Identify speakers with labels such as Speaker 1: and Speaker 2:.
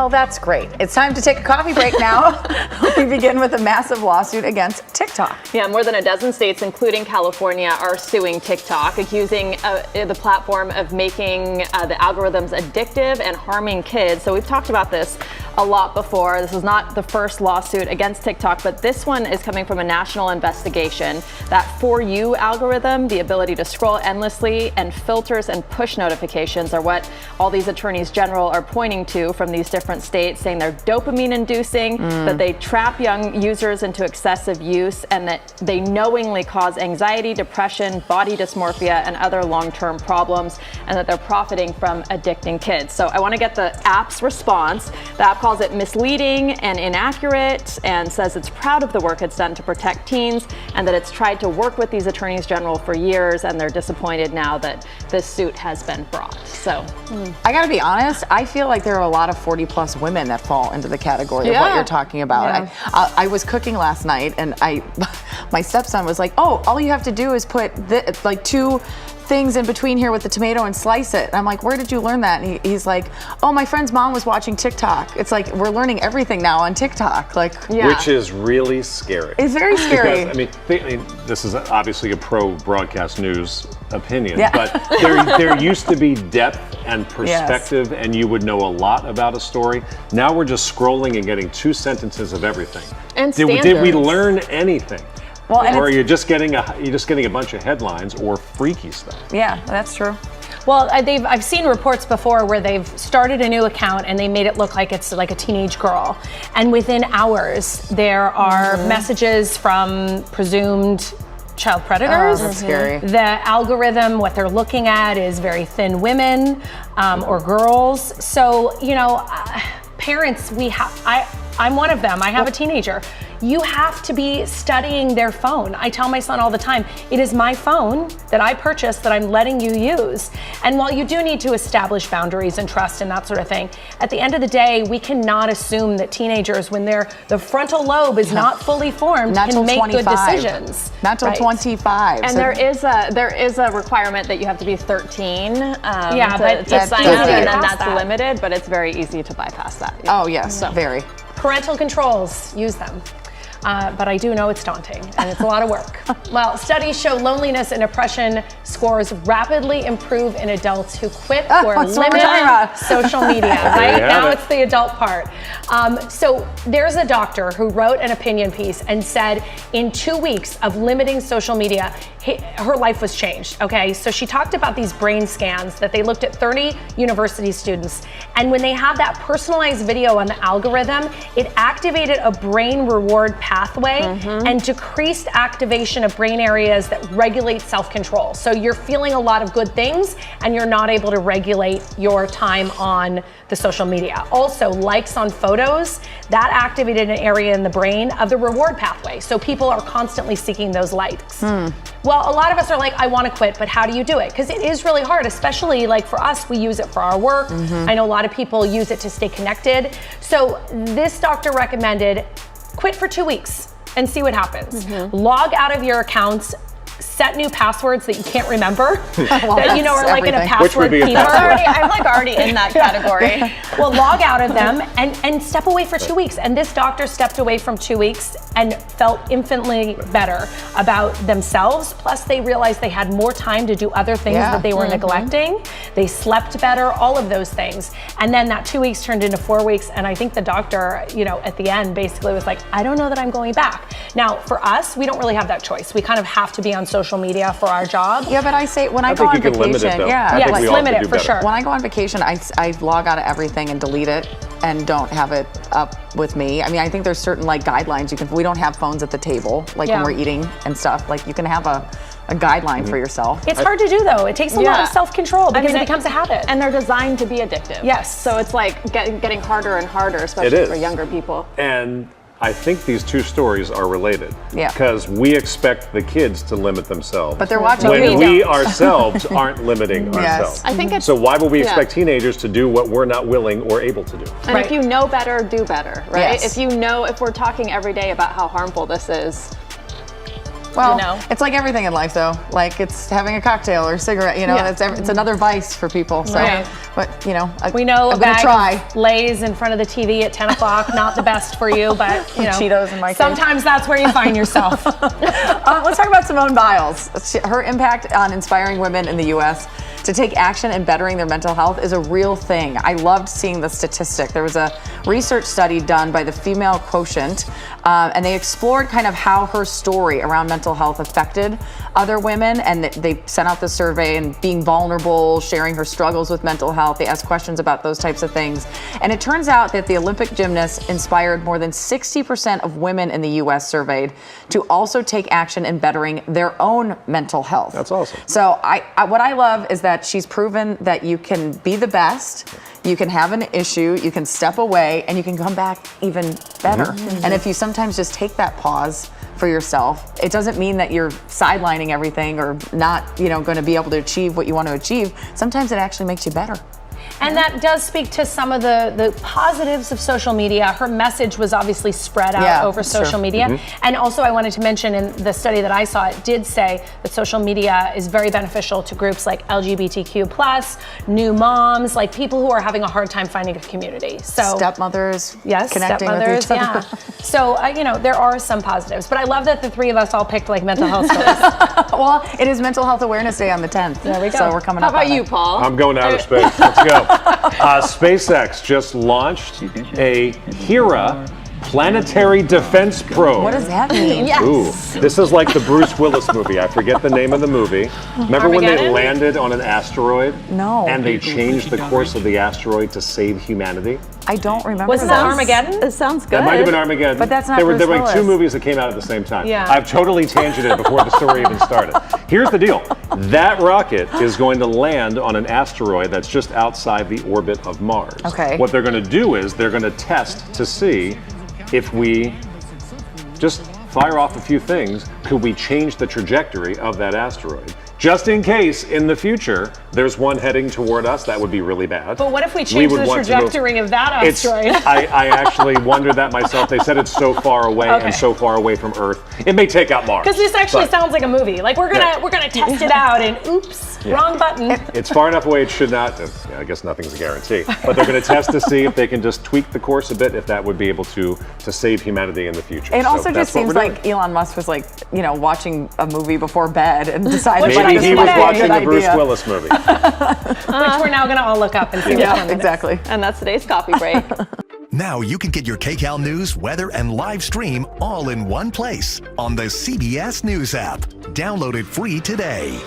Speaker 1: Oh, that's great. It's time to take a coffee break now. We begin with a massive lawsuit against TikTok.
Speaker 2: Yeah, more than a dozen states, including California, are suing TikTok, accusing the platform of making the algorithms addictive and harming kids. So we've talked about this a lot before. This is not the first lawsuit against TikTok, but this one is coming from a national investigation. That For You algorithm, the ability to scroll endlessly, and filters and push notifications are what all these attorneys general are pointing to from these different states, saying they're dopamine inducing, that they trap young users into excessive use, and that they knowingly cause anxiety, depression, body dysmorphia, and other long-term problems, and that they're profiting from addicting kids. So I want to get the app's response. The app calls it misleading and inaccurate, and says it's proud of the work it's done to protect teens, and that it's tried to work with these attorneys general for years, and they're disappointed now that this suit has been brought. So
Speaker 1: I gotta be honest, I feel like there are a lot of 40+ women that fall into the category of what you're talking about.
Speaker 2: Yeah.
Speaker 1: I was cooking last night, and my stepson was like, "Oh, all you have to do is put like 2 things in between here with the tomato and slice it." And I'm like, "Where did you learn that?" And he's like, "Oh, my friend's mom was watching TikTok." It's like we're learning everything now on TikTok, like
Speaker 3: which is really scary.
Speaker 1: It's very scary.
Speaker 3: Because, I mean, this is obviously a pro-broadcast news opinion,
Speaker 1: Yeah.
Speaker 3: but there used to be depth and perspective, and you would know a lot about a story. Now we're just scrolling and getting 2 sentences of everything.
Speaker 2: And
Speaker 3: did we learn anything?
Speaker 1: Well, and
Speaker 3: or you're just getting a bunch of headlines or freaky stuff.
Speaker 1: Yeah, that's true.
Speaker 4: Well, I've seen reports before where they've started a new account and they made it look like it's like a teenage girl. And within hours, there are messages from presumed child predators.
Speaker 1: Oh, that's scary.
Speaker 4: The algorithm, what they're looking at is very thin women or girls. So, parents, I'm one of them. I have a teenager. You have to be studying their phone. I tell my son all the time, it is my phone that I purchased that I'm letting you use. And while you do need to establish boundaries and trust and that sort of thing, at the end of the day, we cannot assume that teenagers, when the frontal lobe is not fully formed, can make 25. Good decisions.
Speaker 1: Not till 25.
Speaker 2: And there is a requirement that you have to be 13 to sign up, and then that's limited, but it's very easy to bypass that.
Speaker 1: Oh, yes, very.
Speaker 4: Parental controls, use them. But I do know it's daunting and it's a lot of work. Well, studies show loneliness and depression scores rapidly improve in adults who quit or limit social media. Right now it's the adult part. So there's a doctor who wrote an opinion piece and said in 2 weeks of limiting social media, her life was changed. Okay, so she talked about these brain scans that they looked at 30 university students, and when they had that personalized video on the algorithm, it activated a brain reward pathway and decreased activation of brain areas that regulate self-control. So you're feeling a lot of good things and you're not able to regulate your time on the social media. Also, likes on photos, that activated an area in the brain of the reward pathway. So people are constantly seeking those likes. Well, a lot of us are like, I want to quit, but how do you do it? Because it is really hard, especially like for us, we use it for our work. I know a lot of people use it to stay connected. So this doctor recommended quit for 2 weeks and see what happens. Log out of your accounts, set new passwords that you can't remember, that are like in a password keeper.
Speaker 2: I'm already in that category.
Speaker 4: Well, log out of them and step away for 2 weeks. And this doctor stepped away from 2 weeks and felt infinitely better about themselves. Plus, they realized they had more time to do other things that they were neglecting. They slept better, all of those things. And then that 2 weeks turned into 4 weeks. And I think the doctor, at the end basically was like, I don't know that I'm going back. Now, for us, we don't really have that choice. We kind of have to be on social media for our job.
Speaker 1: Yeah, but I say when I go on vacation,
Speaker 4: limit it for sure.
Speaker 1: When I go on vacation, I log out of everything and delete it and don't have it up with me. I mean, I think there's certain guidelines we don't have phones at the table, when we're eating and stuff. Like you can have a guideline for yourself.
Speaker 4: It's hard to do though. It takes a lot of self-control because it becomes a habit.
Speaker 2: And they're designed to be addictive.
Speaker 4: Yes.
Speaker 2: So it's like getting harder and harder, especially for younger people.
Speaker 3: And I think these 2 stories are related.
Speaker 1: Yeah.
Speaker 3: Because we expect the kids to limit themselves.
Speaker 1: But they're watching
Speaker 3: when we ourselves aren't limiting ourselves.
Speaker 2: I think
Speaker 3: so why would we expect teenagers to do what we're not willing or able to do?
Speaker 2: And if you know better, do better, right?
Speaker 1: Yes.
Speaker 2: If we're talking every day about how harmful this is,
Speaker 1: Well, it's like everything in life, though. Like it's having a cocktail or a cigarette. It's another vice for people. So, But
Speaker 4: we know
Speaker 1: I'm
Speaker 4: a
Speaker 1: gonna
Speaker 4: bag
Speaker 1: try.
Speaker 4: of Lay's in front of the TV at 10 o'clock, not the best for you, but
Speaker 1: Cheetos in my case.
Speaker 4: sometimes that's where you find yourself.
Speaker 1: Let's talk about Simone Biles. Her impact on inspiring women in the U.S. to take action in bettering their mental health is a real thing. I loved seeing the statistic. There was a research study done by the Female Quotient, and they explored kind of how her story around mental health affected other women, and they sent out the survey and being vulnerable, sharing her struggles with mental health. They asked questions about those types of things. And it turns out that the Olympic gymnast inspired more than 60% of women in the U.S. surveyed to also take action in bettering their own mental health.
Speaker 3: That's awesome.
Speaker 1: So what I love is that she's proven that you can be the best, you can have an issue, you can step away, and you can come back even better. Mm-hmm. And if you sometimes just take that pause for yourself, it doesn't mean that you're sidelining everything or not, going to be able to achieve what you want to achieve. Sometimes it actually makes you better.
Speaker 4: And that does speak to some of the positives of social media. Her message was obviously spread out over social media. Mm-hmm. And also I wanted to mention in the study that I saw, it did say that social media is very beneficial to groups like LGBTQ+, new moms, like people who are having a hard time finding a community. So
Speaker 1: stepmothers,
Speaker 4: yes,
Speaker 1: connecting with each other.
Speaker 4: So, there are some positives, but I love that the three of us all picked like mental health stories.
Speaker 1: Well, it is Mental Health Awareness Day on the 10th.
Speaker 4: There we go.
Speaker 1: So we're coming
Speaker 2: How
Speaker 1: up
Speaker 2: about
Speaker 1: on
Speaker 2: you,
Speaker 1: it.
Speaker 2: Paul?
Speaker 3: I'm going to outer space. Let's go. SpaceX just launched a Hera planetary defense probe.
Speaker 1: What does that mean?
Speaker 2: Yes.
Speaker 3: Ooh, this is like the Bruce Willis movie. I forget the name of the movie. Remember when they
Speaker 4: Armageddon?
Speaker 3: landed on an asteroid?
Speaker 1: No.
Speaker 3: And they changed the course of the asteroid to save humanity?
Speaker 1: I don't remember.
Speaker 4: Wasn't that Armageddon?
Speaker 2: It sounds good.
Speaker 3: That might have been Armageddon.
Speaker 1: But that's not
Speaker 3: there were
Speaker 1: Bruce
Speaker 3: like two
Speaker 1: Willis.
Speaker 3: movies that came out at the same time.
Speaker 4: Yeah.
Speaker 3: I've totally tangented before the story even started. Here's the deal. That rocket is going to land on an asteroid that's just outside the orbit of Mars.
Speaker 1: Okay.
Speaker 3: What they're going to do is they're going to test to see if we just fire off a few things, could we change the trajectory of that asteroid? Just in case in the future there's one heading toward us, that would be really bad.
Speaker 4: But what if we change the trajectory of that asteroid?
Speaker 3: I actually wondered that myself. They said it's so far away and so far away from Earth. It may take out Mars.
Speaker 4: Because this actually sounds like a movie. Like we're gonna test it out, and oops, wrong button.
Speaker 3: It's far enough away it should not. I guess nothing's a guarantee. But they're going to test to see if they can just tweak the course a bit, if that would be able to save humanity in the future.
Speaker 1: It also
Speaker 3: So
Speaker 1: just
Speaker 3: that's what
Speaker 1: seems
Speaker 3: we're doing.
Speaker 1: like Elon Musk was like, watching a movie before bed and decided
Speaker 4: Which
Speaker 1: like,
Speaker 3: Maybe
Speaker 1: this
Speaker 3: he
Speaker 1: might
Speaker 3: was
Speaker 1: be a
Speaker 3: watching
Speaker 1: good
Speaker 3: the Bruce
Speaker 1: idea.
Speaker 3: Willis movie.
Speaker 4: Which we're now gonna all look up and see which one it
Speaker 1: Yeah,
Speaker 4: is.
Speaker 1: exactly.
Speaker 2: And that's today's coffee break.
Speaker 5: Now you can get your Kcal news, weather, and live stream all in one place on the CBS News app. Download it free today.